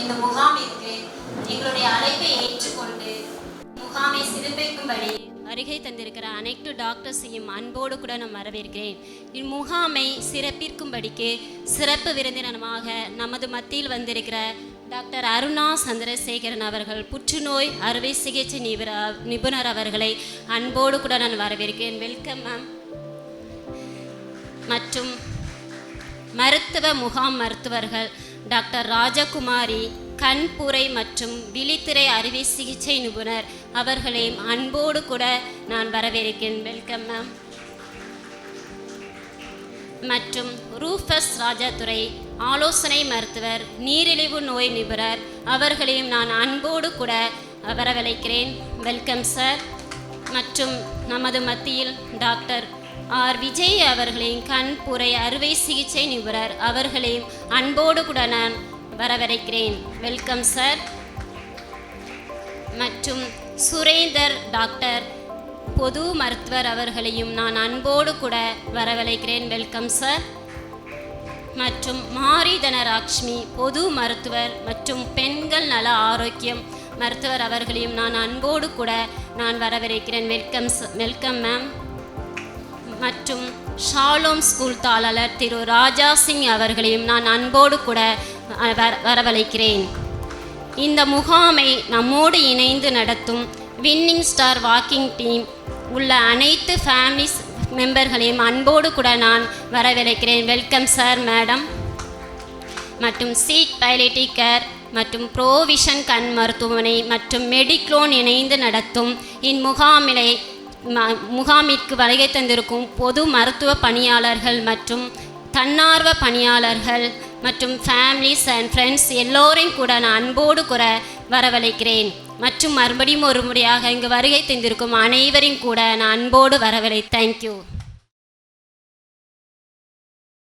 இந்த முகாமிற்கு எங்களுடைய அழைப்பை ஏற்றுக்கொண்டு முகாமை சிறப்பிக்கும்படி வருகை தந்திருக்கிற அனைத்து டாக்டர்ஸையும் அன்போடு கூட நான் வரவேற்கிறேன். இம்முகாமை சிறப்பிக்கும்படிக்கு சிறப்பு விருந்தினமாக நமது மத்தியில் வந்திருக்கிற டாக்டர் அருணா சந்திரசேகரன் அவர்கள், புற்றுநோய் அறுவை சிகிச்சை நிபுணர் அவர்களை அன்போடு கூட நான் வரவேற்கிறேன். Welcome ma'am. மற்றும் மருத்துவ முகாம் மருத்துவர்கள் டாக்டர் ராஜகுமாரி, கண்புரை மற்றும் விழித்திரை அறுவை சிகிச்சை நிபுணர் அவர்களையும் அன்போடு கூட நான் வரவேற்கிறேன். Welcome ma'am. மற்றும் ரூஃபஸ் ராஜாதுரை, ஆலோசனை மருத்துவர், நீரிழிவு நோய் நிபுணர் அவர்களையும் நான் அன்போடு கூட வரவழைக்கிறேன். Welcome sir. மற்றும் நமது மத்தியில் டாக்டர் ஆர் விஜய் அவர்களையும் கண்புரை அறுவை சிகிச்சை நிபுணர் அவர்களையும் அன்போடு கூட நான் வரவழைக்கிறேன். Welcome sir. மற்றும் சுரேந்தர் டாக்டர் பொது மருத்துவர் அவர்களையும் நான் அன்போடு கூட வரவழைக்கிறேன். Welcome sir. மற்றும் மாரி தனராக்ஷ்மி, பொது மருத்துவர் மற்றும் பெண்கள் நல ஆரோக்கியம் மருத்துவர் அவர்களையும் நான் அன்போடு கூட நான் வரவழைக்கிறேன். Welcome ma'am. மற்றும் ஷாலோம் ஸ்கூல் தாளர் திரு ராஜா சிங் அவர்களையும் நான் அன்போடு கூட வரவழைக்கிறேன். இந்த முகாமை நம்மோடு இணைந்து நடத்தும் வின்னிங் ஸ்டார் வாக்கிங் டீம் உள்ள அனைத்து ஃபேமிலிஸ் மெம்பர்களையும் அன்போடு கூட நான் வரவழைக்கிறேன். Welcome sir, madam. மற்றும் சீட் பைலட்டிக் கேர் மற்றும் ப்ரோவிஷன் கண் மருத்துவமனை மற்றும் மெடிக்ளோன் இணைந்து நடத்தும் முகாமிற்கு வருகை தந்திருக்கும் பொது மருத்துவ பணியாளர்கள் மற்றும் தன்னார்வ பணியாளர்கள் மற்றும் ஃபேமிலிஸ் அண்ட் ஃப்ரெண்ட்ஸ் எல்லோரையும் கூட நான் அன்போடு கூட வரவழைக்கிறேன். மற்றும் மறுபடியும் ஒரு முறையாக இங்கு வருகை தந்திருக்கும் அனைவரையும் கூட நான் அன்போடு வரவழை. தேங்க்யூ.